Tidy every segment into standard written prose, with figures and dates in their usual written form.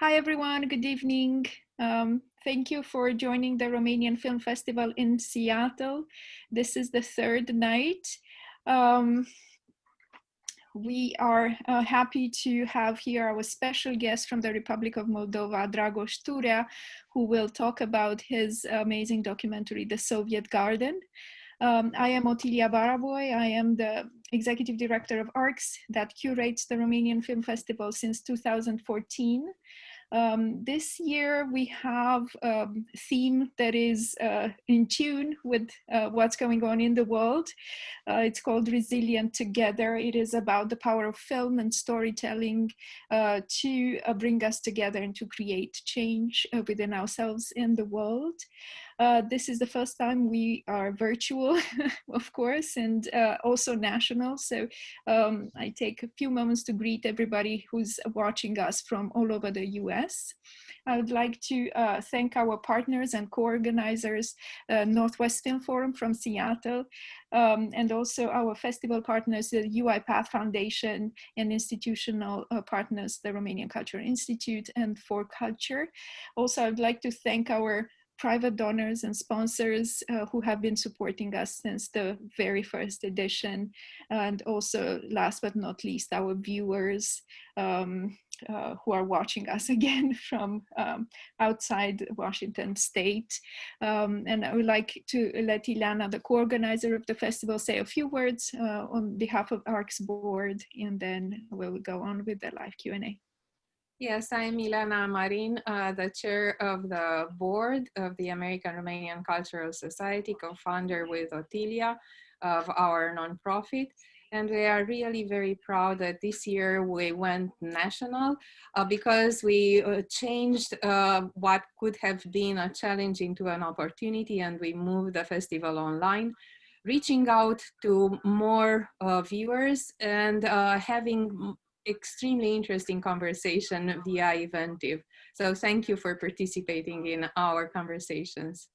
Hi everyone, good evening. Thank you for joining the Romanian Film Festival in Seattle. This is the third night. We are happy to have here our special guest from the Republic of Moldova, Dragoș Turea, who will talk about his amazing documentary, The Soviet Garden. I am Otilia Baraboy. I am the executive director of ARCS that curates the Romanian Film Festival since 2014. This year we have a theme that is in tune with what's going on in the world. It's called Resilient Together. It is about the power of film and storytelling to bring us together and to create change within ourselves and the world. This is the first time we are virtual, of course, and also national. So I take a few moments to greet everybody who's watching us from all over the US. I would like to thank our partners and co-organizers, Northwest Film Forum from Seattle, and also our festival partners, the UiPath Foundation, and institutional partners, the Romanian Cultural Institute and For Culture. Also, I'd like to thank our private donors and sponsors who have been supporting us since the very first edition. And also, last but not least, our viewers who are watching us again from outside Washington State. And I would like to let Ilana, the co-organizer of the festival, say a few words on behalf of ARC's board, and then we'll go on with the live Q&A. Yes, I'm Ilana Marin, the chair of the board of the American Romanian Cultural Society, co-founder with Otilia of our nonprofit. And we are really very proud that this year we went national because we changed what could have been a challenge into an opportunity, and we moved the festival online, reaching out to more viewers and having extremely interesting conversation via Eventive. So thank you for participating in our conversations.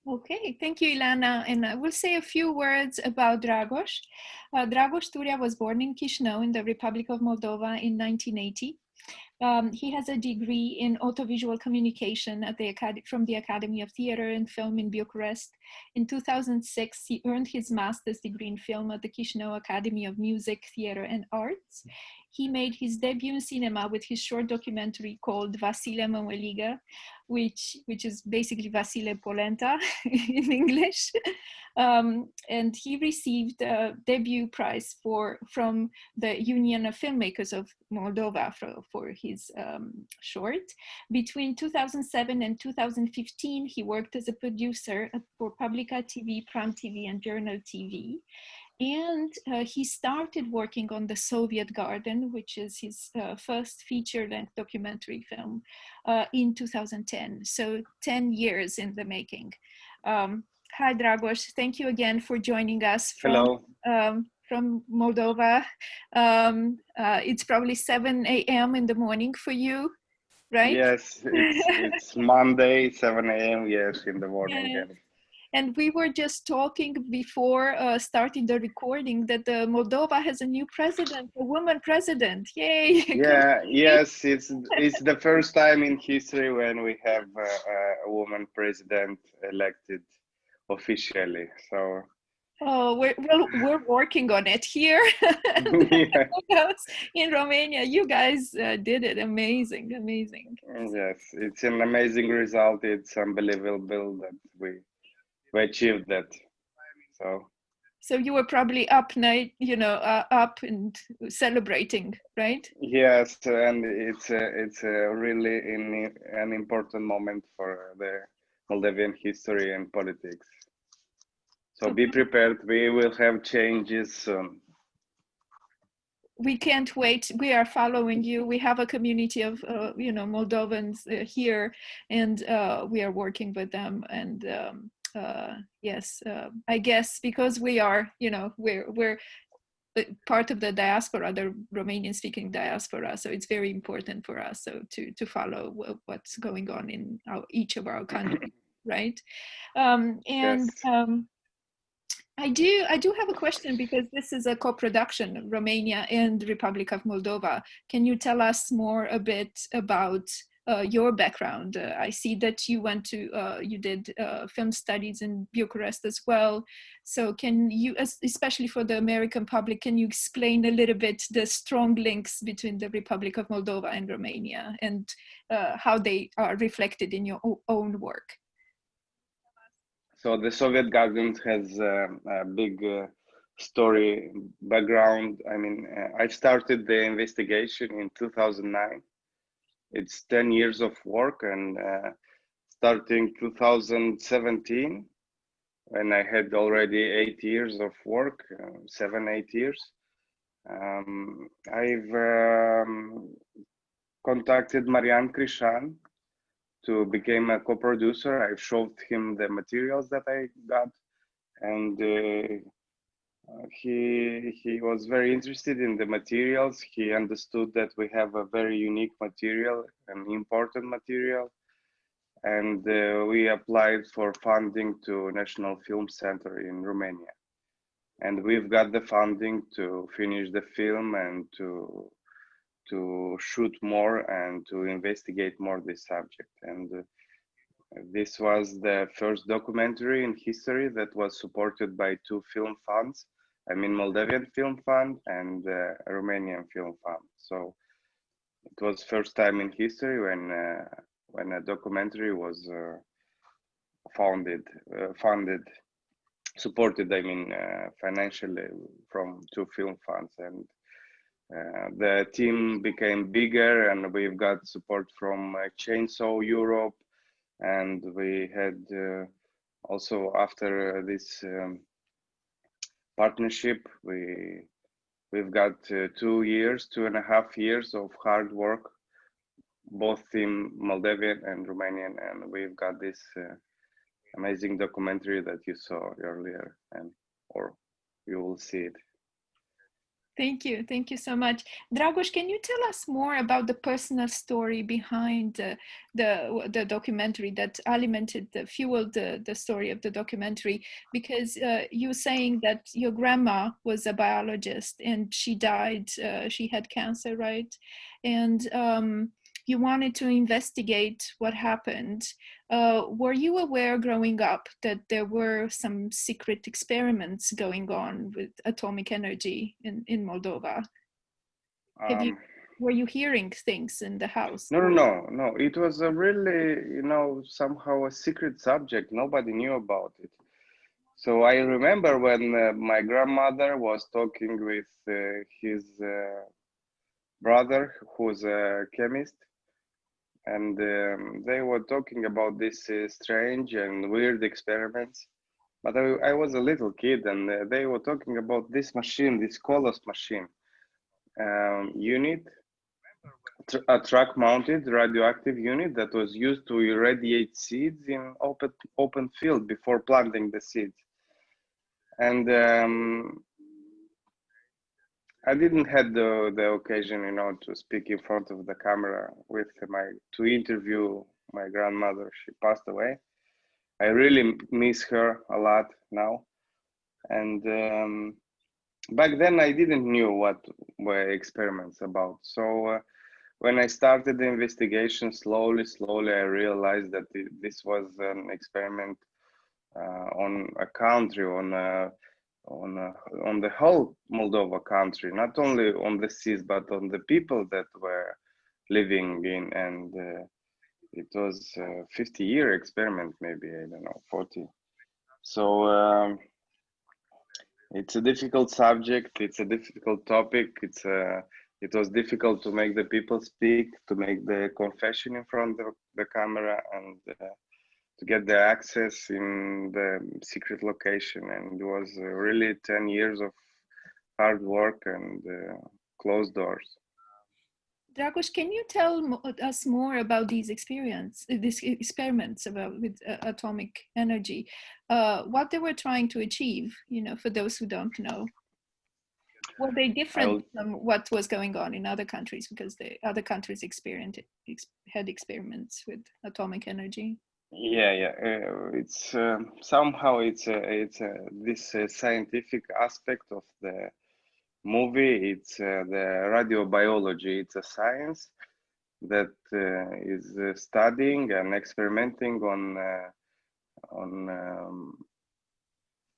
Okay, thank you, Ilana. And I will say a few words about Dragoș. Dragoș Turea was born in Chișinău in the Republic of Moldova in 1980. He has a degree in audiovisual communication at from the Academy of Theatre and Film in Bucharest. In 2006, he earned his master's degree in film at the Chișinău Academy of Music, Theatre and Arts. He made his debut in cinema with his short documentary called Vasile Mămăligă, which is basically Vasile Polenta in English. And he received a debut prize from the Union of Filmmakers of Moldova for his short. Between 2007 and 2015, he worked as a producer for Publica TV, Pram TV, and Journal TV. And he started working on The Soviet Garden, which is his first feature-length documentary film in 2010. So 10 years in the making. Hi, Dragoș. Thank you again for joining us from Moldova. It's probably 7 a.m. in the morning for you, right? Yes, it's Monday, 7 a.m. Yes, in the morning. Yeah. And we were just talking before starting the recording that Moldova has a new president, a woman president. Yay! Yeah, yes, it's the first time in history when we have a woman president elected officially. So. Oh, we're working on it here. Yeah. In Romania. You guys did it. Amazing. Yes, it's an amazing result. It's unbelievable that we achieved that. So you were probably up night, up and celebrating, right? Yes, and it's really an important moment for the Moldovan history and politics. So be prepared. We will have changes soon. We can't wait. We are following you. We have a community of Moldovans here, and we are working with them. And yes, I guess because we are, we're part of the diaspora, the Romanian-speaking diaspora. So it's very important for us to follow what's going on in each of our countries, right? Yes. I do have a question because this is a co-production, Romania and Republic of Moldova. Can you tell us more a bit about your background? I see that you went to, you did film studies in Bucharest as well. So can you, especially for the American public, can you explain a little bit the strong links between the Republic of Moldova and Romania and how they are reflected in your own work? So the Soviet Gardens has a big story background. I mean, I started the investigation in 2009. It's 10 years of work, and starting 2017, when I had already 8 years of work, 7, 8 years, I've contacted Marian Crișan to become a co-producer. I showed him the materials that I got, and he was very interested in the materials. He understood that we have a very unique material, an important material, and we applied for funding to National Film Center in Romania. And we've got the funding to finish the film and to shoot more and to investigate more this subject. And this was the first documentary in history that was supported by 2 film funds. I mean, Moldavian Film Fund and Romanian Film Fund. So it was first time in history when a documentary was funded, supported, I mean, financially from 2 film funds. And the team became bigger, and we've got support from Chainsaw Europe, and we had also, after this partnership, we've got 2.5 years of hard work, both in Moldavian and Romanian, and we've got this amazing documentary that you saw earlier, and or you will see it. Thank you so much. Dragoș, can you tell us more about the personal story behind the documentary that fueled the story of the documentary? Because you were saying that your grandma was a biologist and she died, she had cancer, right? And you wanted to investigate what happened. Were you aware growing up that there were some secret experiments going on with atomic energy in Moldova? Were you hearing things in the house? No. It was a really, somehow a secret subject. Nobody knew about it. So I remember when my grandmother was talking with his brother, who's a chemist, and they were talking about these strange and weird experiments. But I was a little kid, and they were talking about this machine, this Kolos machine unit, a truck-mounted radioactive unit that was used to irradiate seeds in open field before planting the seeds. And I didn't have the occasion, to speak in front of the camera to interview my grandmother. She passed away. I really miss her a lot now. And back then I didn't knew what were experiments about. So when I started the investigation, slowly I realized that this was an experiment on a country, on the whole Moldova country, not only on the seas, but on the people that were living in. And it was a 50-year experiment, maybe, I don't know, 40. So it's a difficult subject. It's a difficult topic. It was difficult to make the people speak, to make the confession in front of the camera, and to get the access in the secret location. And it was really 10 years of hard work and closed doors. Dragoș, can you tell us more about these experiments with atomic energy? What they were trying to achieve, for those who don't know? Were they different from what was going on in other countries, because the other countries had experiments with atomic energy? Yeah. It's somehow this scientific aspect of the movie. It's the radiobiology. It's a science that is studying and experimenting on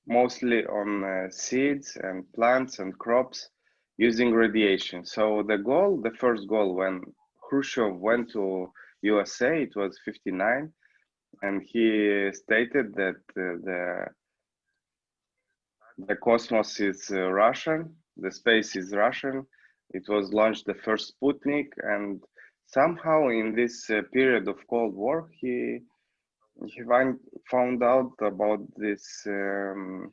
mostly on seeds and plants and crops using radiation. So the first goal when Khrushchev went to USA, it was 59, and he stated that the cosmos is Russian, the space is Russian. It was launched the first Sputnik, and somehow in this period of Cold War, he found out about this. The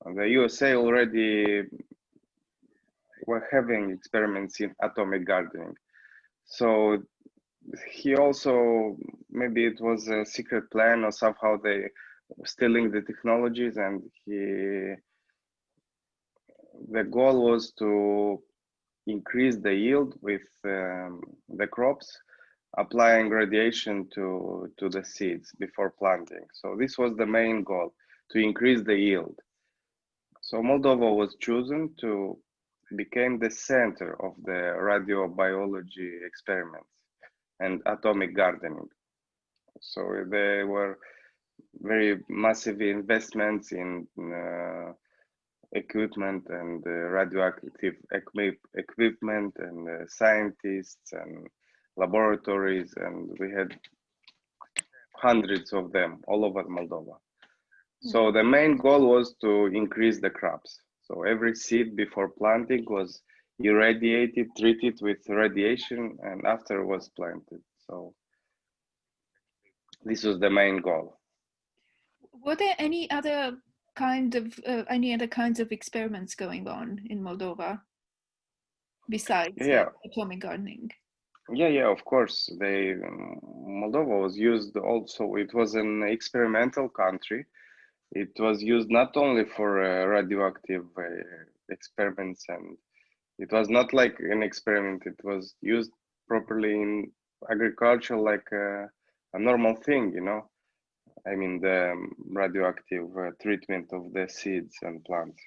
USA already were having experiments in atomic gardening. So he also, maybe it was a secret plan or somehow they stealing the technologies, and the goal was to increase the yield with the crops, applying radiation to the seeds before planting. So this was the main goal, to increase the yield. So Moldova was chosen to become the center of the radiobiology experiments and atomic gardening. So there were very massive investments in equipment and radioactive equipment and scientists and laboratories, and we had hundreds of them all over Moldova. So the main goal was to increase the crops. So every seed before planting was irradiated, treated with radiation, and after was planted. So this was the main goal. Were there any other kinds of experiments going on in Moldova besides atomic gardening? Yeah, of course. Moldova was used also. It was an experimental country. It was used not only for radioactive experiments, and it was not like an experiment. It was used properly in agriculture, like a normal thing, you know. I mean, the radioactive treatment of the seeds and plants.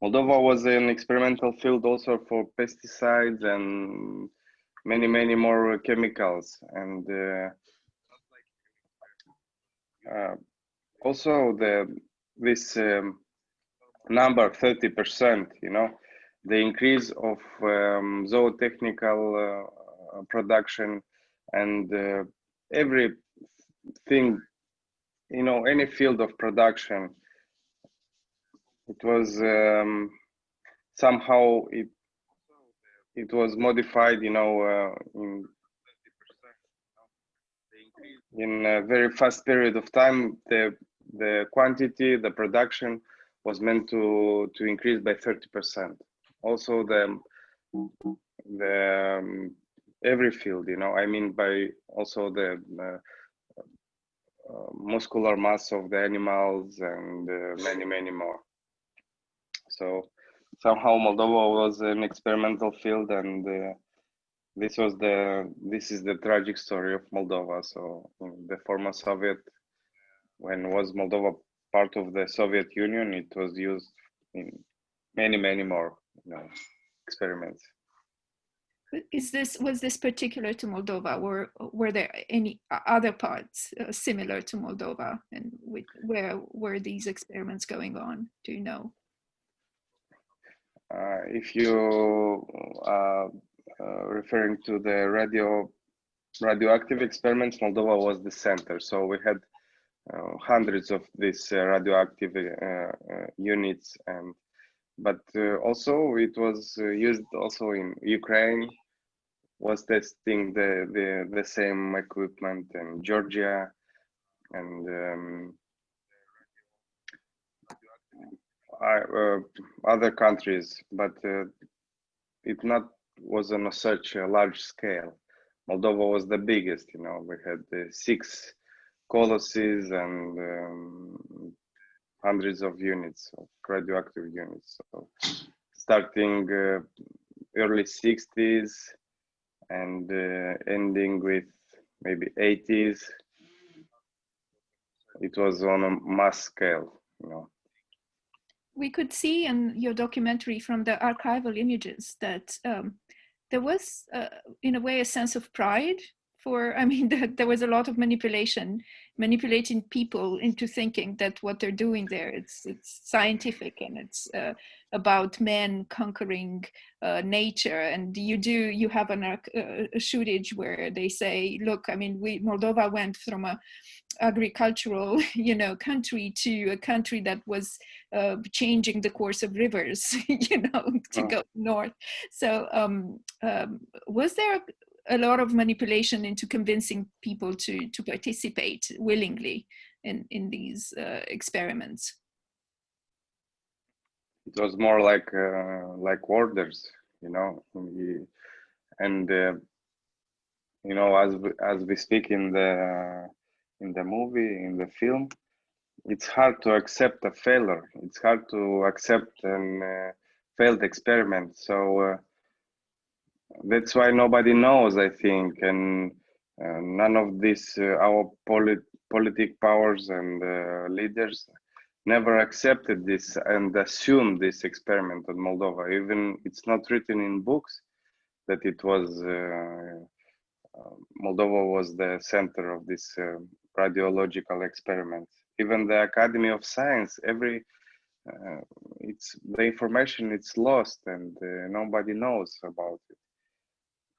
Moldova was an experimental field also for pesticides and many more chemicals, and also this number 30%, you know, the increase of zootechnical production and everything, you know, any field of production. It was somehow it was modified, you know, in a very fast period of time. The quantity, the production was meant to increase by 30%. Also the every field, you know, I mean, by also the muscular mass of the animals and many more. So somehow Moldova was an experimental field, and this is the tragic story of Moldova. So in the former Soviet, when was Moldova part of the Soviet Union, it was used in many more, you know, experiments. Was this particular to Moldova? Were there any other parts similar to Moldova, and where were these experiments going on? Do you know? If you referring to the radioactive experiments, Moldova was the center. So we had hundreds of these radioactive units, but also it was used also in Ukraine. Was testing the same equipment in Georgia and other countries, but it not was on such a large scale. Moldova was the biggest, you know. We had 6 colosses and hundreds of units of radioactive units. So starting early 60s and ending with maybe 80s. it was on a mass scale, you know. We could see in your documentary from the archival images that there was, in a way, a sense of pride for, I mean, there was a lot of manipulating people into thinking that what they're doing there, it's scientific and it's about men conquering nature. And you have a shootage where they say, look, I mean, Moldova went from a agricultural, country to a country that was changing the course of rivers, to go north. So was there a lot of manipulation into convincing people to participate willingly in these experiments? It was more like orders, and as we speak in the movie, in the film, it's hard to accept a failure. It's hard to accept a failed experiment. So that's why nobody knows, I think, and none of this our politic powers and leaders never accepted this and assumed this experiment on Moldova. Even it's not written in books that it was Moldova was the center of this radiological experiments. Even the Academy of Science, it's the information it's lost and nobody knows about it.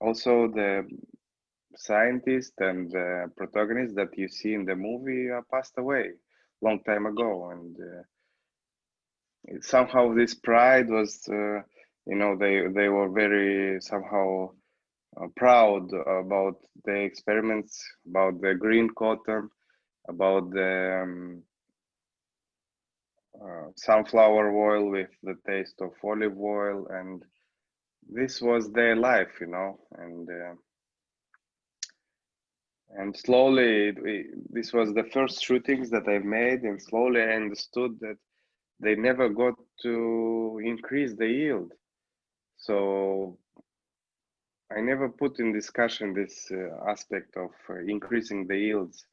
Also, the scientist and the protagonist that you see in the movie passed away long time ago, and somehow this pride was, they were very somehow proud about the experiments, about the green cotton, about the sunflower oil with the taste of olive oil, and this was their life, and slowly this was the first shootings that I made, and slowly I understood that they never got to increase the yield. So I never put in discussion this aspect of increasing the yields,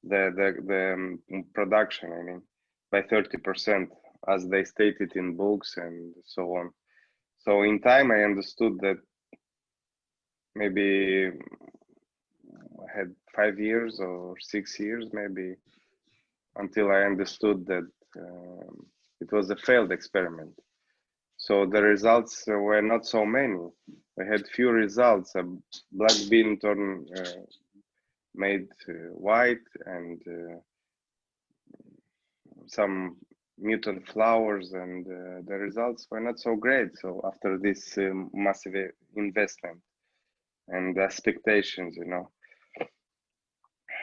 the production, I mean, by 30%, as they stated in books and so on. So in time, I understood that maybe I had 5 years or 6 years, maybe, until I understood that it was a failed experiment. So the results were not so many. We had few results. A black bean turned made white, and some mutant flowers, and the results were not so great. So after this massive investment and expectations,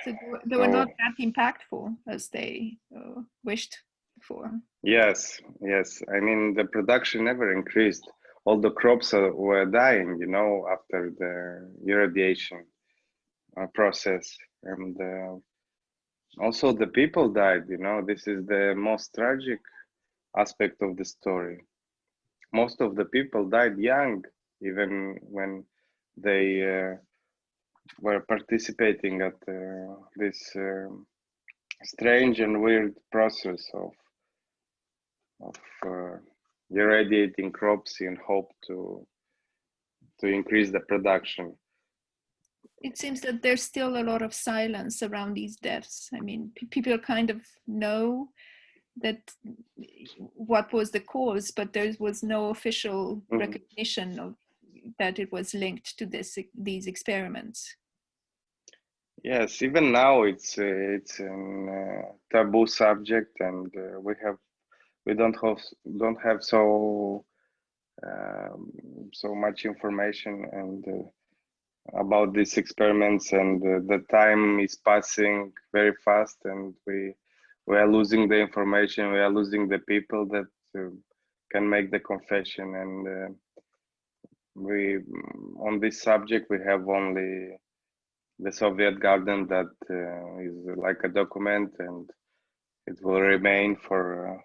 So they were not that impactful as they wished for. Yes. I mean, the production never increased. All the crops were dying, after the irradiation process, and also the people died. This is the most tragic aspect of the story. Most of the people died young, even when they were participating at this strange and weird process of irradiating crops in hope to increase the production. It seems that there's still a lot of silence around these deaths. I mean, people kind of know that what was the cause, but there was no official recognition of that it was linked to these experiments. Yes, even now it's a taboo subject, and we don't have so much information and about these experiments, and the time is passing very fast, and we are losing the information. We are losing the people that can make the confession, and we on this subject we have only the Soviet garden that is like a document, and it will remain for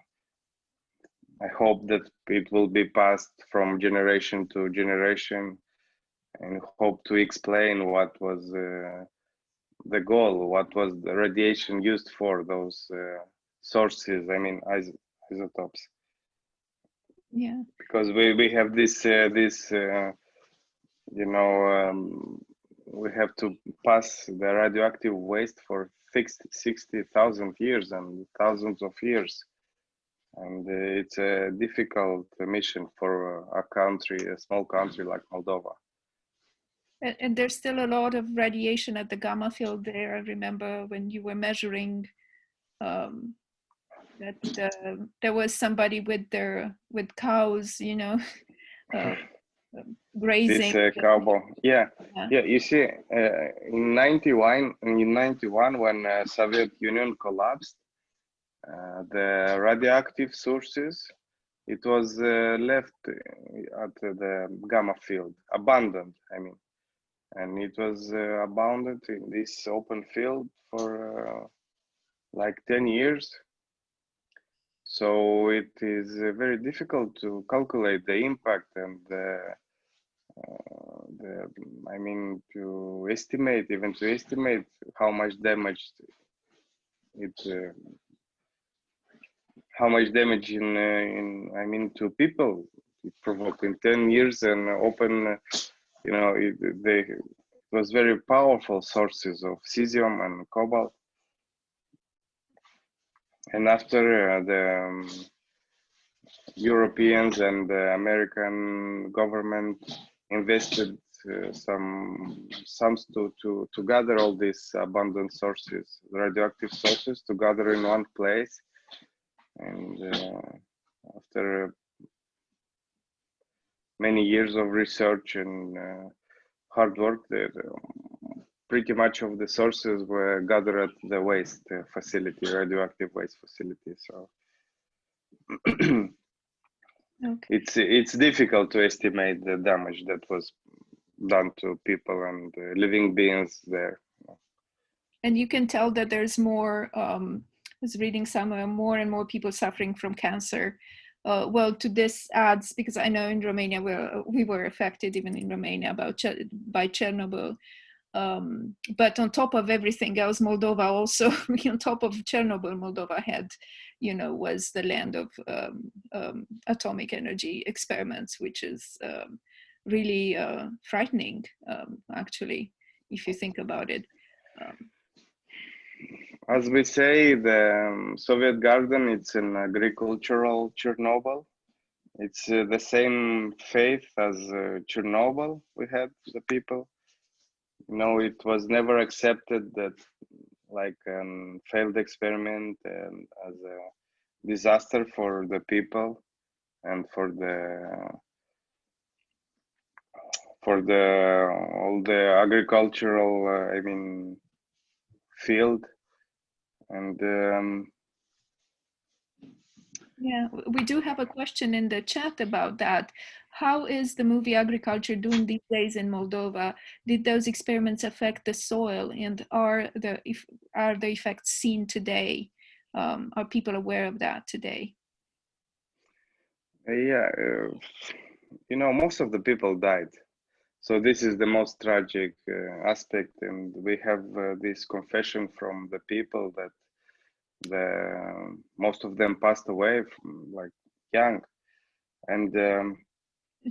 I hope that it will be passed from generation to generation, and hope to explain what was the goal, what was the radiation used for, those sources, I mean isotopes. Yeah. Because we have this you know, we have to pass the radioactive waste for 60,000 years and thousands of years, and it's a difficult mission for a country, a small country like Moldova. And there's still a lot of radiation at the gamma field there. I remember when you were measuring that there was somebody with cows, you know, grazing. This cowboy, yeah. You see, in '91, when Soviet Union collapsed, the radioactive sources, it was left at the gamma field, abandoned. I mean, and it was abandoned in this open field for like 10 years. So it is very difficult to calculate the impact and I mean, to estimate how much damage how much damage in I mean to people it provoked in 10 years, and open, you know, it was very powerful sources of cesium and cobalt. And after the Europeans and the American government invested sums to gather all these abundant sources, radioactive sources, to gather in one place. And after many years of research and hard work, pretty much of the sources were gathered at the waste facility, radioactive waste facility. So Okay. it's difficult to estimate the damage that was done to people and living beings there. And you can tell that there's more, I was reading somewhere, more and more people suffering from cancer. Well, to this adds, because I know in Romania we were affected, even in Romania, by Chernobyl. But on top of everything else, Moldova also, on top of Chernobyl, Moldova had, you know, was the land of atomic energy experiments, which is really frightening, actually, if you think about it. As we say, the Soviet garden, it's an agricultural Chernobyl. It's the same faith as Chernobyl we had, the people. You know, it was never accepted that like a failed experiment and as a disaster for the people and for all the agricultural I mean field. And yeah, we do have a question in the chat about that. How is the movie Agriculture doing these days in Moldova? Did those experiments affect the soil, and are the effects seen today? Are people aware of that today? yeah, you know, most of the people died. So this is the most tragic aspect, and we have this confession from the people that most of them passed away from like young. And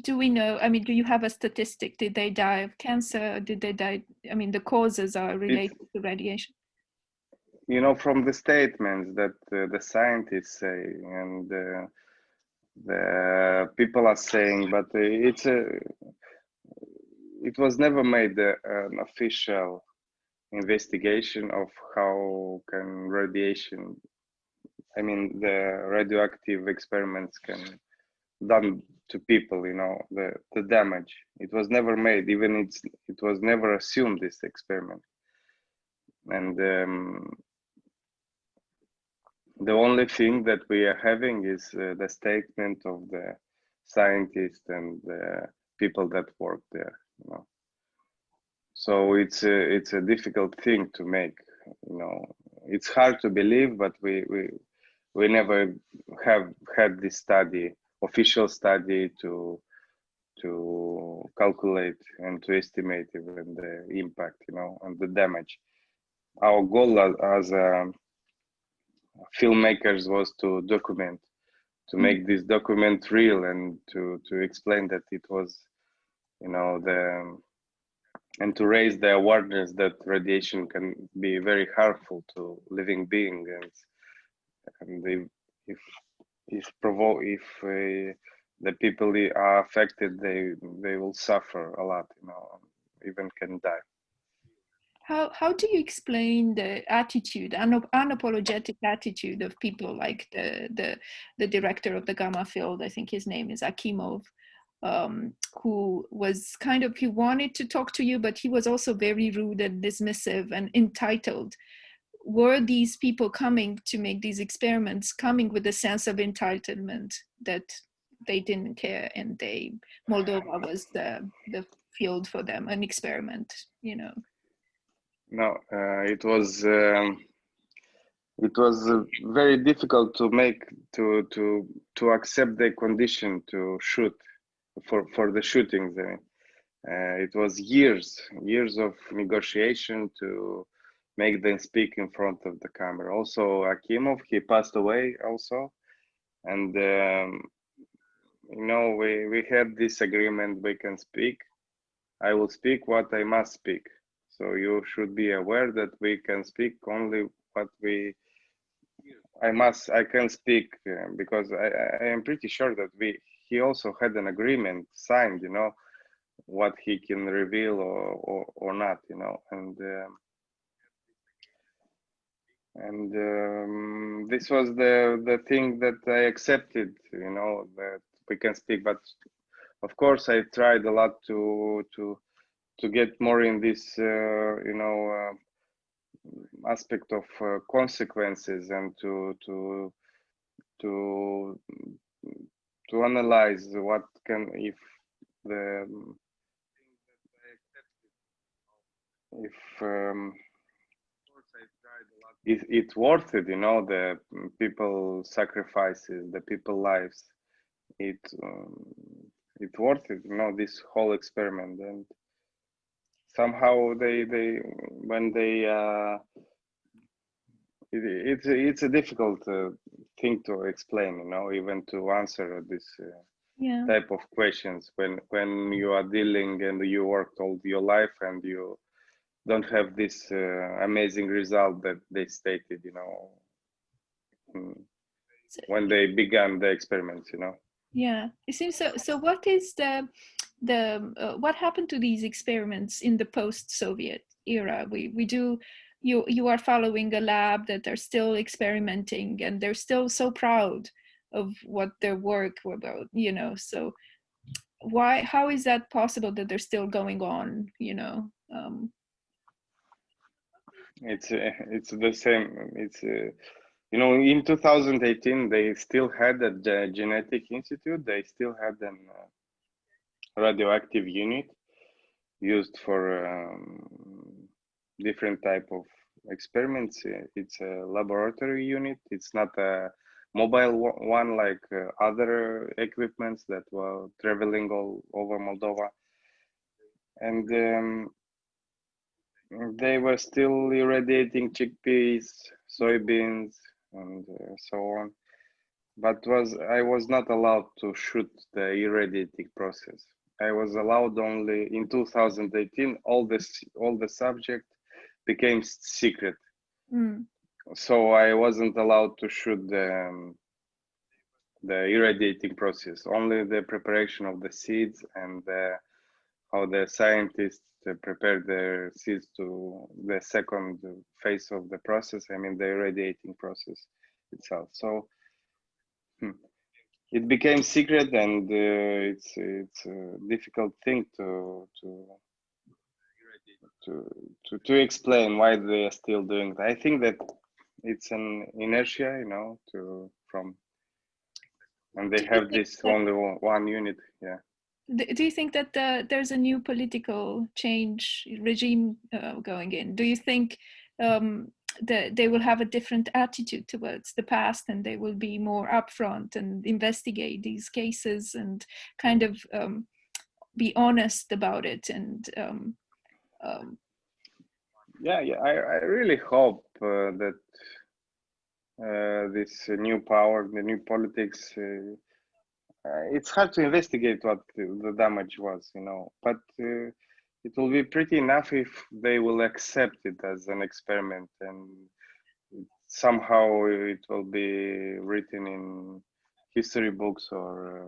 do we know, I mean, do you have a statistic? Did they die of cancer? Did they die, I mean, the causes are related to radiation? You know, from the statements that the scientists say and the people are saying, but it was never made an official investigation of how can radiation, I mean, the radioactive experiments can done to people, you know, the damage. It was never made, even it was never assumed, this experiment. And the only thing that we are having is the statement of the scientists and the people that work there, you know. So it's a difficult thing to make, you know. It's hard to believe, but we never have had this study, official study, to calculate and to estimate even the impact, you know, and the damage. our goal as filmmakers was to document, to make this document real, and to explain that it was, you know, and to raise the awareness that radiation can be very harmful to living beings, and if the people are affected, they will suffer a lot, you know, even can die. How do you explain the attitude, unapologetic attitude of people like the director of the Gamma Field, I think his name is Akimov, who was kind of, he wanted to talk to you, but he was also very rude and dismissive and entitled. Were these people coming to make these experiments coming with a sense of entitlement that they didn't care, and Moldova was the field for them, an experiment, you know? No, it was very difficult to make to accept the condition to shoot for the shootings. It was years of negotiation to make them speak in front of the camera. Also, Akimov, he passed away also, and you know, we had this agreement. We can speak. I will speak what I must speak. So you should be aware that we can speak only what I can speak, because I am pretty sure that he also had an agreement signed, you know, what he can reveal or not, you know, and this was the thing that I accepted, you know, that we can speak. But of course, I tried a lot to get more in this, you know, aspect of consequences, and to analyze what can, if it's worth it, you know, the people sacrifices, the people lives, it's worth it, you know, this whole experiment. And somehow it's a difficult thing to explain, you know, even to answer this type of questions when you are dealing and you worked all your life and you don't have this amazing result that they stated, you know, when they began the experiments, you know. Yeah, it seems so. So what is what happened to these experiments in the post-Soviet era? You are following a lab that are still experimenting, and they're still so proud of what their work were about, you know. So how is that possible that they're still going on, you know? It's the same. It's you know, in 2018 they still had a genetic institute. They still had an radioactive unit used for different type of experiments. It's a laboratory unit. It's not a mobile one like other equipments that were traveling all over Moldova. And they were still irradiating chickpeas, soybeans, and so on. But I was not allowed to shoot the irradiating process. I was allowed only in 2018. All the subject became secret, so I wasn't allowed to shoot the irradiating process. Only the preparation of the seeds and how the scientists prepare their seeds to the second phase of the process. I mean, the irradiating process itself. So it became secret, and it's a difficult thing to explain why they are still doing that. I think that it's an inertia, you know, and they have this only one unit. Yeah. Do you think that there's a new political change regime going in? Do you think that they will have a different attitude towards the past, and they will be more upfront and investigate these cases and kind of be honest about it? And I really hope that this new power, the new politics, it's hard to investigate what the damage was, but it will be pretty enough if they will accept it as an experiment, and somehow it will be written in history books, or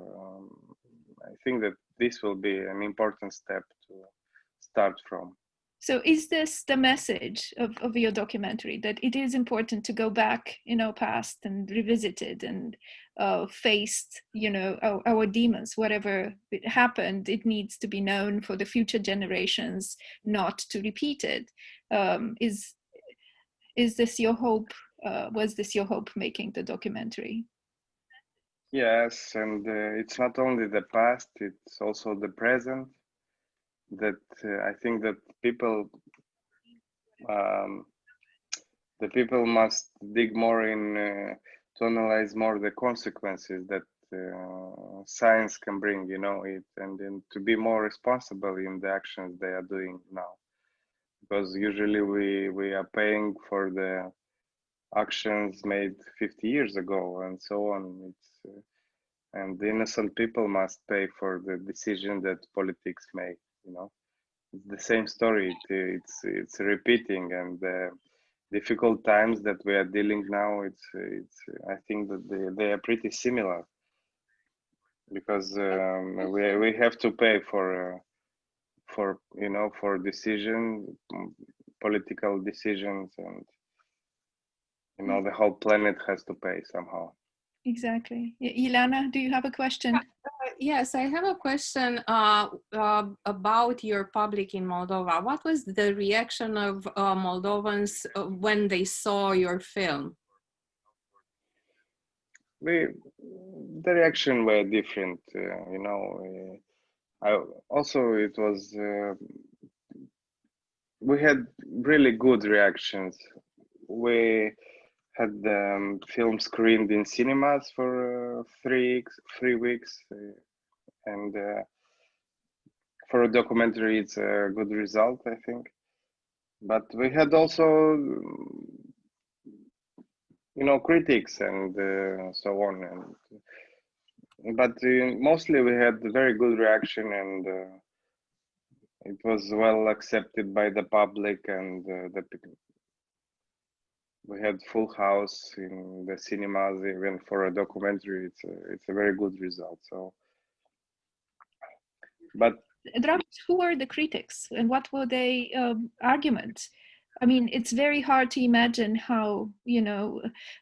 I think that this will be an important step to start from. So is this the message of your documentary, that it is important to go back in our past and revisit it and face, our demons, whatever happened, it needs to be known for the future generations not to repeat it. Is this your hope? Was this your hope making the documentary? Yes, and it's not only the past, it's also the present. That I think that the people must dig more in to analyze more the consequences that science can bring, and to be more responsible in the actions they are doing now, because usually we are paying for the actions made 50 years ago and so on. And the innocent people must pay for the decision that politics make. It's the same story. It's repeating, and the difficult times that we are dealing now. It's I think that they are pretty similar, because we have to pay for decision, political decisions, and the whole planet has to pay somehow. Exactly. Ilana, do you have a question? Yes, I have a question about your public in Moldova. What was the reaction of Moldovans when they saw your film? The reaction were different, it was we had really good reactions. We had the film screened in cinemas for 3 weeks, and for a documentary, it's a good result, I think. But we had also, critics and so on, but mostly we had very good reaction, and it was well accepted by the public, and we had full house in the cinemas. Even for a documentary, it's a very good result. So, but Dragoș, who were the critics and what were their arguments? I mean, it's very hard to imagine how,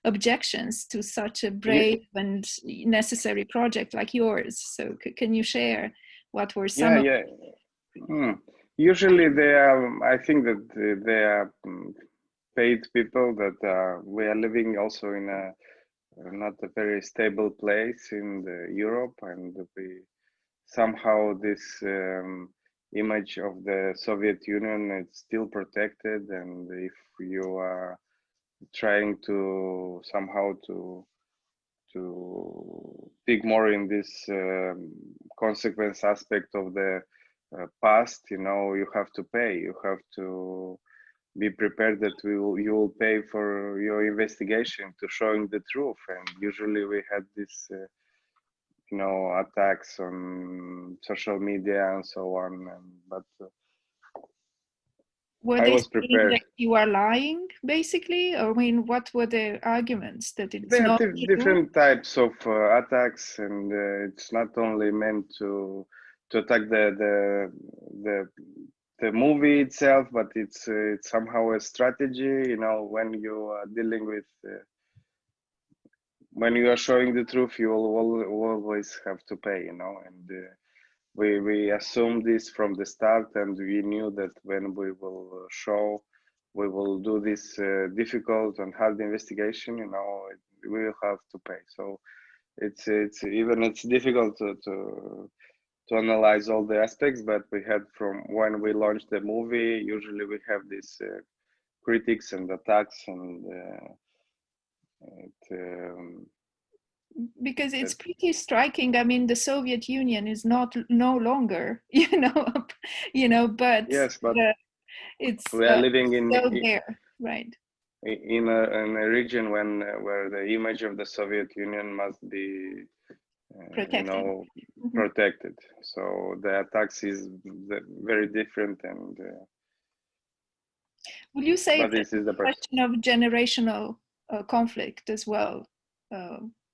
objections to such a brave and necessary project like yours. So can you share what were some of Usually I think that they are paid people that we are living also in a not a very stable place in Europe, and somehow this image of the Soviet Union is still protected, and if you are trying to somehow to dig more in this consequence aspect of the past, you have to pay. You have to be prepared that you will pay for your investigation to showing the truth. And usually we had this attacks on social media and so on, but were I they was saying prepared. that you are lying, basically? Or, I mean, what were the arguments that it's There not are true? different types of attacks, and it's not only meant to attack the movie itself, but it's somehow a strategy. When you are dealing with when you are showing the truth, you will always have to pay. And we assumed this from the start, and we knew that when we will show, we will do this difficult and hard investigation, we will have to pay. So it's difficult to analyze all the aspects, but we had, from when we launched the movie, usually we have these critics and attacks, and because it's pretty striking. I mean, the Soviet Union is no longer, but yes, but it's We are living still there, right? in a region where the image of the Soviet Union must be, Protected. protected. So the attacks is very different, and Would you say but this is the it's a question of generational conflict as well?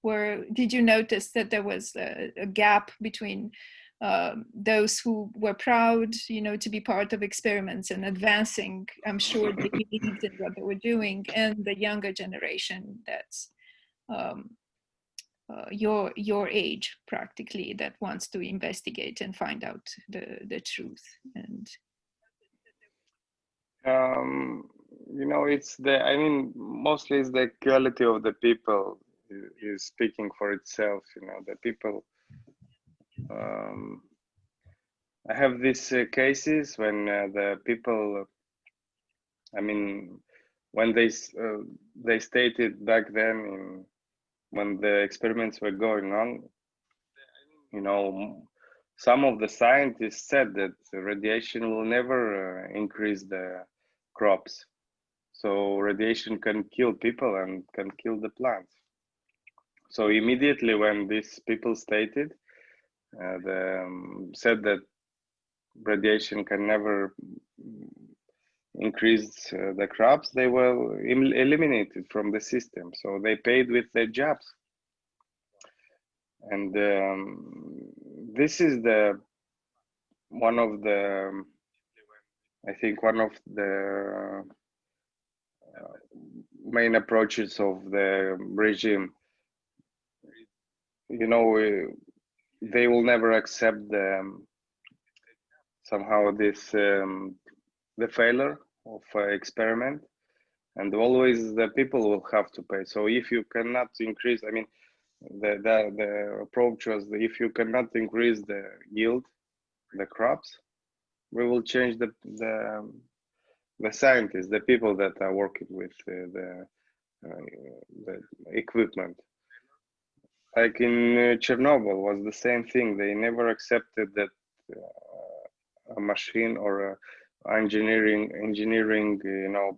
Where did you notice that there was a gap between those who were proud, to be part of experiments and advancing? I'm sure they believed in what they were doing, and the younger generation that's your age practically, that wants to investigate and find out the truth. And it's mostly it's the quality of the people is speaking for itself. The people. I have these cases when the people, when they stated back then, when the experiments were going on, some of the scientists said that radiation will never increase the crops. So radiation can kill people and can kill the plants. So immediately when these people stated, said that radiation can never increase the crops, they were eliminated from the system. So they paid with their jobs. And this is one of the main approaches of the regime. They will never accept somehow this the failure of experiment, and always the people will have to pay. So if you cannot increase, the approach was that if you cannot increase the yield, the crops, we will change the scientists, the people that are working with the equipment. Like in Chernobyl was the same thing. They never accepted that a machine or a engineering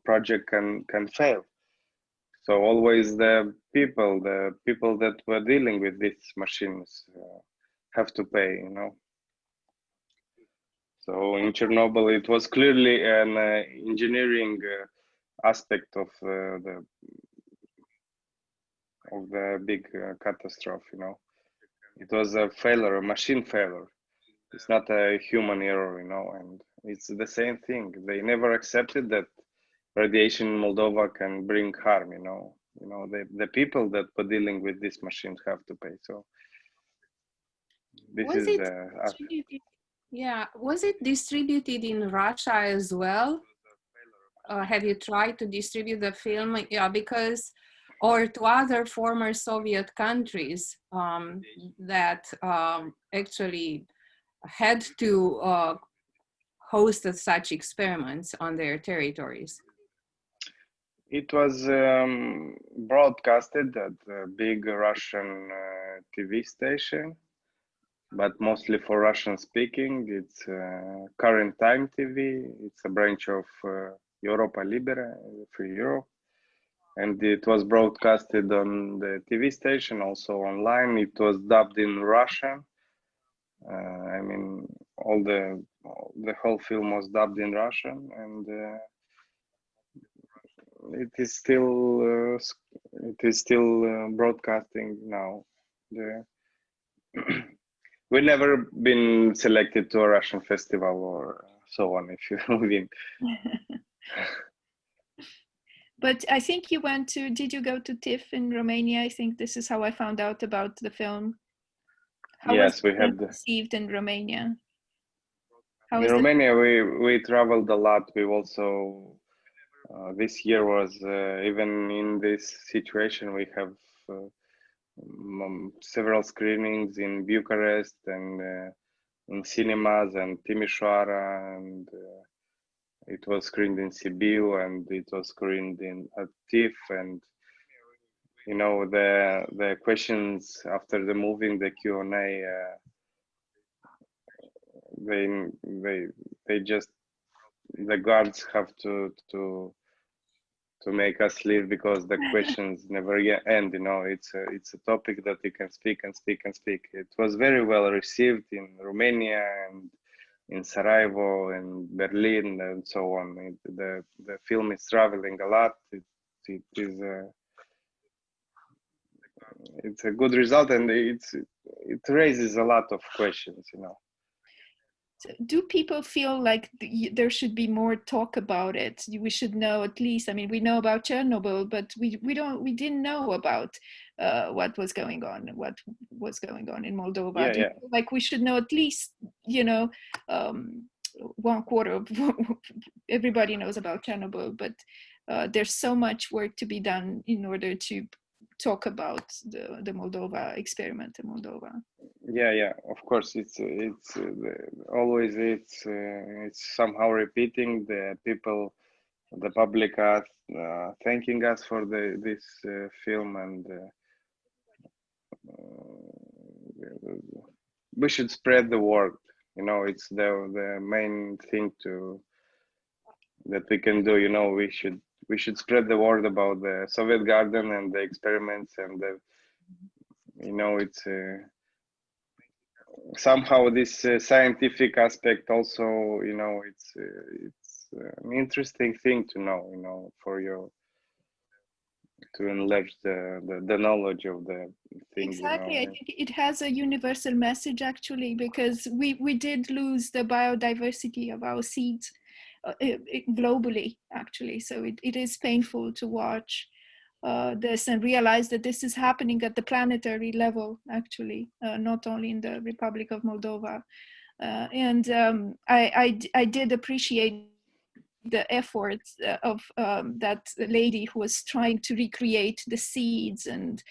project can fail. So always the people that were dealing with these machines have to pay. So in Chernobyl, it was clearly an engineering aspect of the big catastrophe. It was a failure, a machine failure. It's not a human error, and it's the same thing. They never accepted that radiation in Moldova can bring harm. The people that were dealing with these machines have to pay. So this Was is it distributed? Yeah, was it distributed in Russia as well? Have you tried to distribute the film? Yeah, or to other former Soviet countries that actually had to host such experiments on their territories? It was broadcasted at a big Russian TV station, but mostly for Russian speaking. It's Current Time TV. It's a branch of Europa Libera, Free Europe. And it was broadcasted on the TV station, also online. It was dubbed in Russian. The whole film was dubbed in Russian, and it is still broadcasting now. We've never been selected to a Russian festival or so on, if you mean. But I think did you go to TIFF in Romania? I think this is how I found out about the film. How Yes, was it received in Romania? In Romania, we traveled a lot. We also, this year was, even in this situation, we have several screenings in Bucharest and in cinemas and Timișoara, and it was screened in Sibiu, and it was screened at TIFF. And the questions after the movie, the Q&A, they just the guards have to make us leave because the questions never end. You know, it's a topic that you can speak and speak and speak. It was very well received in Romania and in Sarajevo and Berlin and so on. The film is traveling a lot. It is it's a good result, and it raises a lot of questions. You know. Do people feel like there should be more talk about it? We should know at least. I mean, we know about Chernobyl, but we didn't know about what was going on in Moldova. Yeah, Do you feel like we should know at least, you know, 1/4 of everybody knows about Chernobyl, but there's so much work to be done in order to talk about the Moldova experiment in Moldova. Yeah, of course, it's always it's somehow repeating. The people, the public are thanking us for this film, and we should spread the word. You know, it's the main thing that we can do. You know, we should spread the word about the Soviet Garden and the experiments, and you know, it's somehow this scientific aspect also. You know, it's an interesting thing to know. You know, for you to enlarge the knowledge of the thing. Exactly. You know. I think it has a universal message actually, because we did lose the biodiversity of our seeds globally actually. So it is painful to watch this and realize that this is happening at the planetary level actually, not only in the Republic of Moldova. And I did appreciate the efforts of that lady who was trying to recreate the seeds. And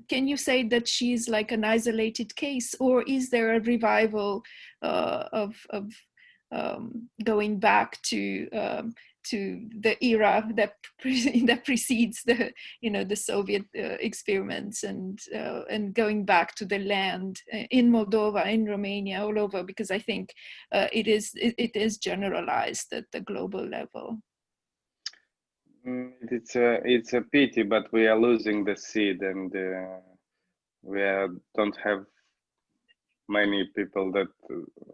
can you say that she's like an isolated case, or is there a revival of going back to the era that precedes the the Soviet experiments, and going back to the land in Moldova, in Romania, all over? Because I think it is generalized at the global level. It's a pity, but we are losing the seed, and we don't have many people that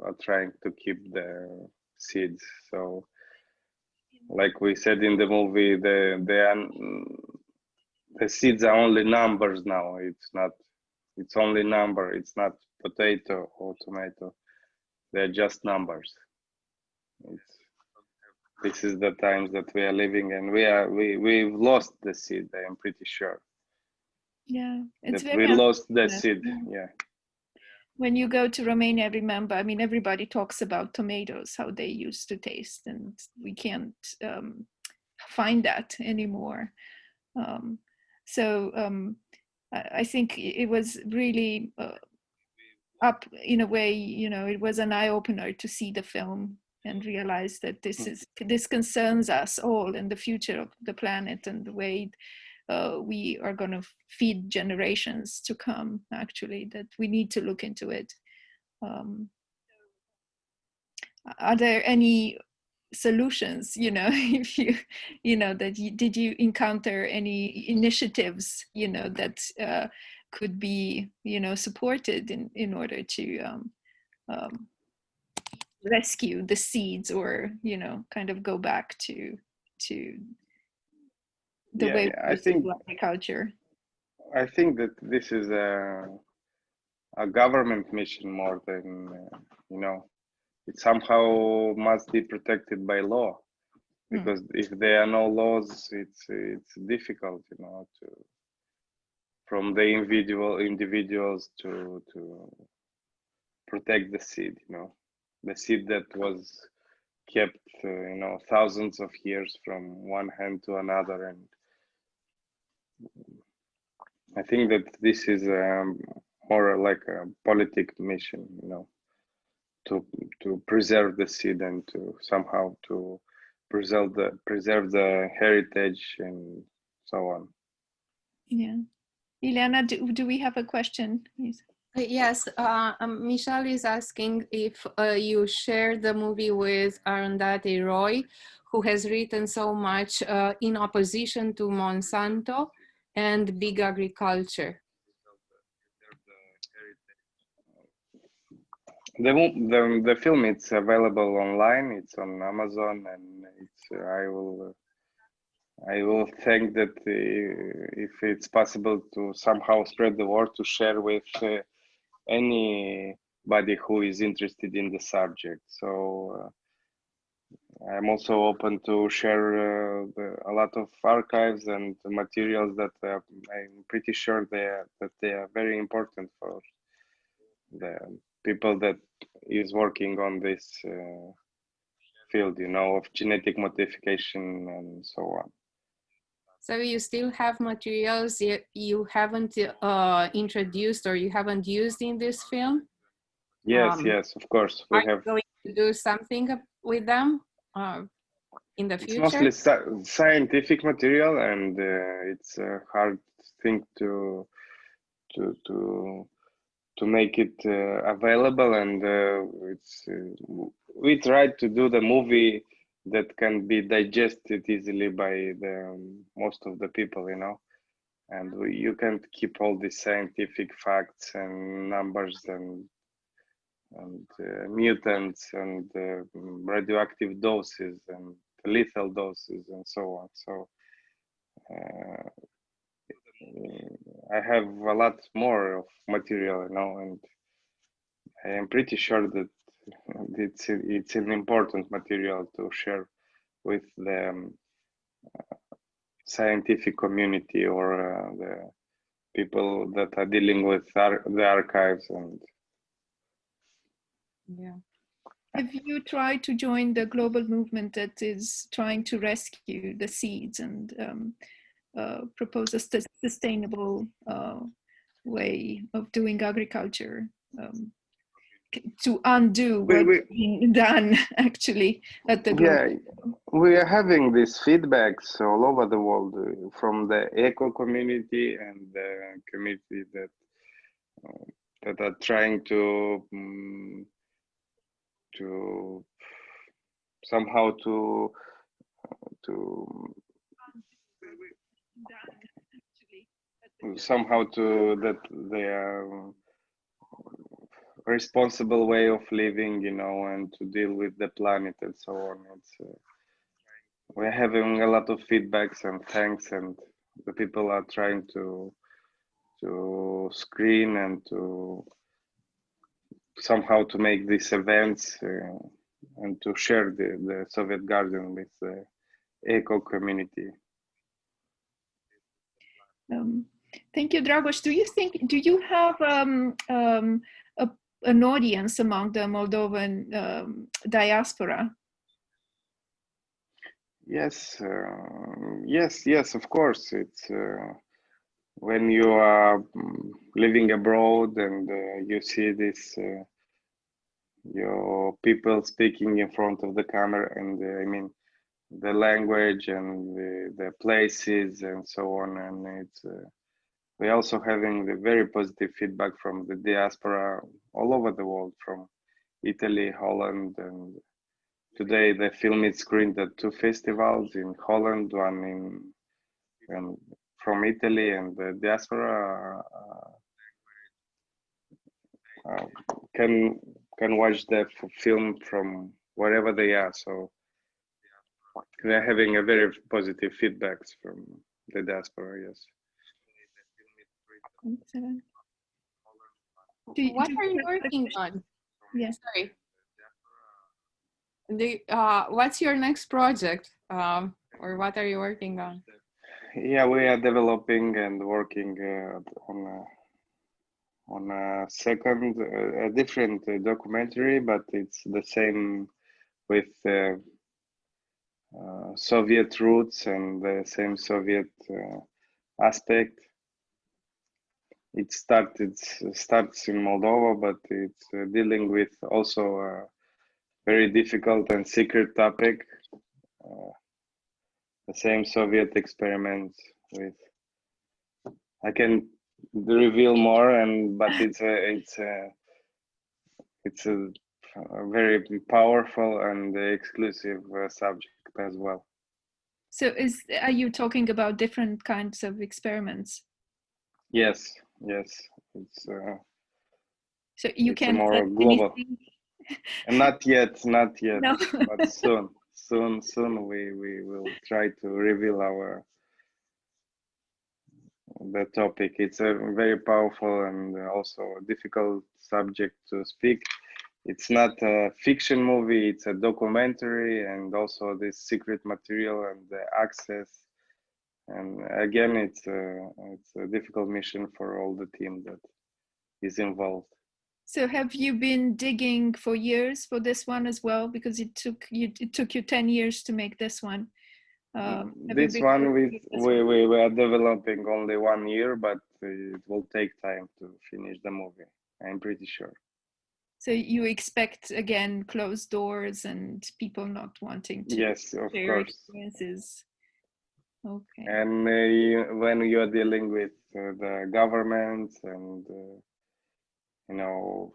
are trying to keep the seeds. So, like we said in the movie, the seeds are only numbers now. It's only number. It's not potato or tomato. They're just numbers. This is the times that we are living, and we've lost the seed. I am pretty sure. Yeah, it's that we lost the seed. Yeah. When you go to Romania, remember, I mean, everybody talks about tomatoes, how they used to taste, and we can't find that anymore. I think it was really up in a way, it was an eye-opener to see the film and realize that this concerns us all and the future of the planet and the way we are going to feed generations to come, actually, that we need to look into it. Are there any solutions, if did you encounter any initiatives, that could be, supported in order to rescue the seeds, or, kind of go back to the way I think agriculture? I think that this is a government mission more than it somehow must be protected by law, because if there are no laws, it's difficult, from the individuals to protect the seed, the seed that was kept thousands of years from one hand to another. And I think that this is more like a politic mission, to preserve the seed and to somehow to preserve the heritage and so on. Yeah. Ileana, do we have a question? Yes. Yes, Michelle is asking if you share the movie with Arundhati Roy, who has written so much in opposition to Monsanto and big agriculture. The film, it's available online. It's on Amazon, and it's I will think that if it's possible to somehow spread the word, to share with anybody who is interested in the subject. So I'm also open to share a lot of archives and materials that I'm pretty sure that they are very important for the people that is working on this field, you know, of genetic modification and so on. So you still have materials you haven't introduced or you haven't used in this film? Yes, yes, of course. We have. Going to do something with them in the future? It's mostly scientific material, and it's a hard thing to make it available. And we tried to do the movie that can be digested easily by the most of the people, you know. And you can't keep all these scientific facts and numbers and mutants and radioactive doses and lethal doses and so on. So I have a lot more of material, you know, and I am pretty sure that it's an important material to share with the scientific community or the people that are dealing with the archives. And yeah. Have you tried to join the global movement that is trying to rescue the seeds and propose a sustainable way of doing agriculture to undo what's being done actually at the global level? We are having these feedbacks all over the world from the eco community and the community that are trying to somehow to somehow to that they are responsible way of living, you know, and to deal with the planet and so on. It's we're having a lot of feedbacks and thanks, and the people are trying to screen and to somehow to make these events and to share the Soviet garden with the eco community. Thank you, Dragoș. Do you have an audience among the Moldovan diaspora? Yes, yes, of course. It's when you are living abroad and you see this your people speaking in front of the camera, and I mean the language and the places and so on, and it's we're also having the very positive feedback from the diaspora all over the world, from Italy, Holland, and today the film is screened at 2 festivals in Holland, one in from Italy, and the diaspora can watch the film from wherever they are. So they're having a very positive feedbacks from the diaspora. Yes. Excellent. What are you working on? Yes. Sorry. What's your next project, or what are you working on? Yeah, we are developing and working on a second, a different documentary, but it's the same with Soviet roots and the same Soviet aspect. It starts in Moldova, but it's dealing with also a very difficult and secret topic. The same Soviet experiments with. I can reveal more, but it's a very powerful and exclusive subject as well. So are you talking about different kinds of experiments? Yes, it's so you it's can more say global. anything? And not yet, No. but soon we will try to reveal the topic. It's a very powerful and also difficult subject to speak. It's not a fiction movie, it's a documentary, and also this secret material and the access. And again, it's a difficult mission for all the team that is involved. So have you been digging for years for this one as well? Because it took you 10 years to make this one. This one we are developing only 1 year, but it will take time to finish the movie, I'm pretty sure. So you expect, again, closed doors and people not wanting to yes, of share course. experiences. Okay. And when you are dealing with the government and you know,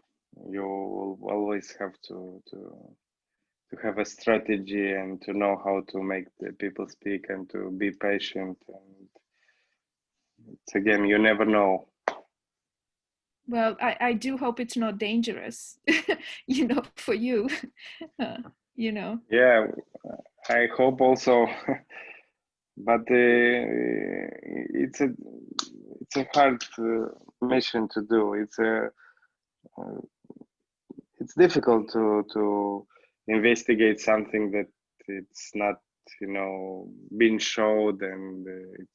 you will always have to have a strategy and to know how to make the people speak and to be patient. And it's, again, you never know. Well, I do hope it's not dangerous, you know, for you, you know. Yeah, I hope also, but it's a hard mission to do. It's difficult to investigate something that it's not, you know, being showed, and it's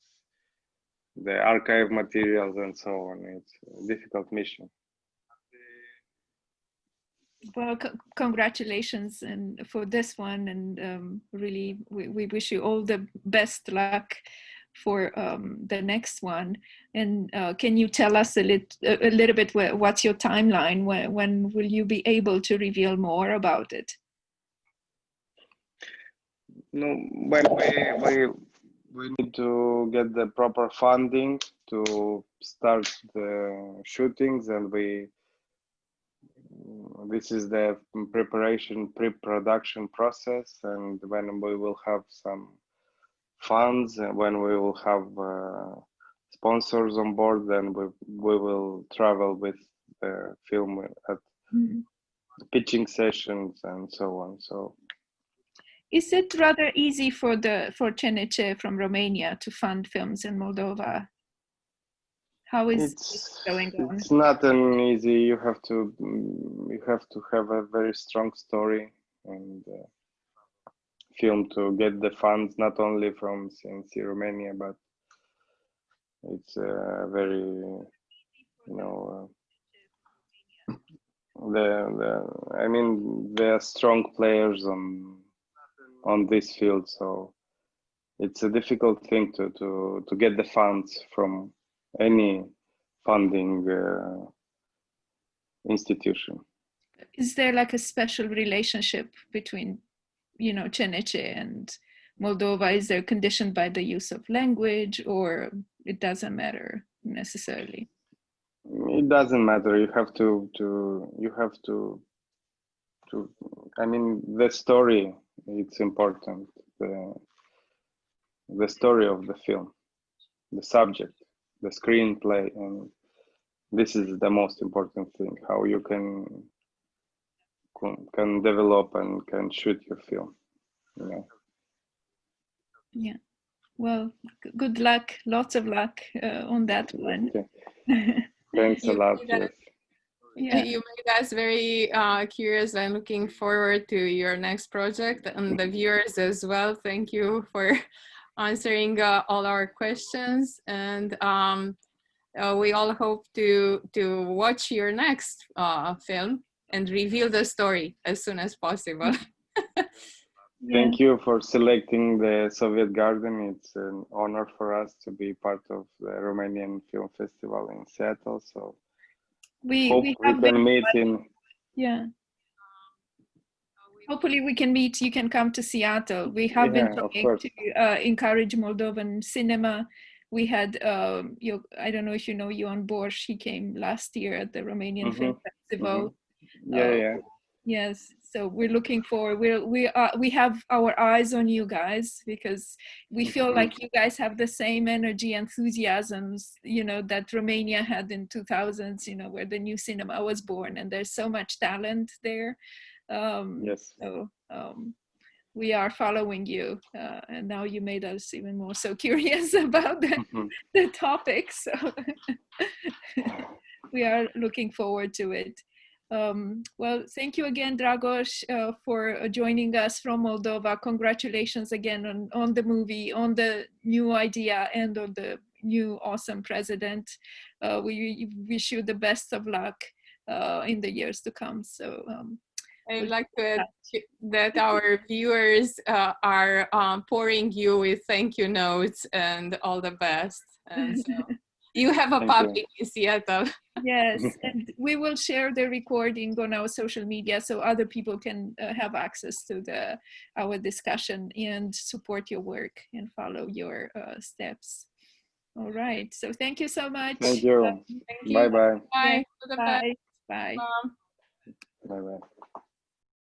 the archive materials and so on. It's a difficult mission. Well, congratulations and for this one, and really we wish you all the best luck for the next one. And can you tell us a little bit what's your timeline? When will you be able to reveal more about it? No, when we need to get the proper funding to start the shootings, and this is the pre-production process, and when we will have some funds and when we will have sponsors on board, then we will travel with the film at pitching sessions and so on. So is it rather easy for CNC from Romania to fund films in Moldova? How is it going on? It's not an easy. You have to have a very strong story and film to get the funds, not only from CNC Romania, but it's very, you know, I mean, there are strong players on this field, so it's a difficult thing to get the funds from any funding institution. Is there like a special relationship between, you know, CNC and Moldova? Is there conditioned by the use of language, or it doesn't matter necessarily? It doesn't matter. You have to I mean, the story, it's important. The story of the film, the subject, the screenplay, and this is the most important thing, how you can develop and can shoot your film, you know. Yeah, well, good luck, lots of luck on that one. Okay. Thanks a lot. Yes. Yeah. You made us very curious and looking forward to your next project, and the viewers as well. Thank you for answering all our questions, and we all hope to watch your next film and reveal the story as soon as possible. Thank you for selecting the Soviet Garden. It's an honor for us to be part of the Romanian Film Festival in Seattle. So we can meet in. Yeah. Hopefully we can meet. You can come to Seattle. We have been trying to encourage Moldovan cinema. we had, I don't know if you know Ioan Borș, he came last year at the Romanian Film Festival. Yeah. Yes, so we're looking forward. We have our eyes on you guys, because we feel like you guys have the same energy, enthusiasms, you know, that Romania had in 2000s, you know, where the new cinema was born, and there's so much talent there. Yes. So we are following you, and now you made us even more so curious about the topic. So we are looking forward to it. Well, thank you again, Dragoș, for joining us from Moldova. Congratulations again on the movie, on the new idea, and on the new awesome president. We wish you the best of luck in the years to come. So I'd like to add that our viewers are pouring you with thank you notes and all the best. And so you have a puppy in Seattle. Yes, and we will share the recording on our social media so other people can have access to our discussion and support your work and follow your steps. All right, so thank you so much. Thank you. Thank you. Bye-bye. Bye. Bye. Bye. Bye-bye.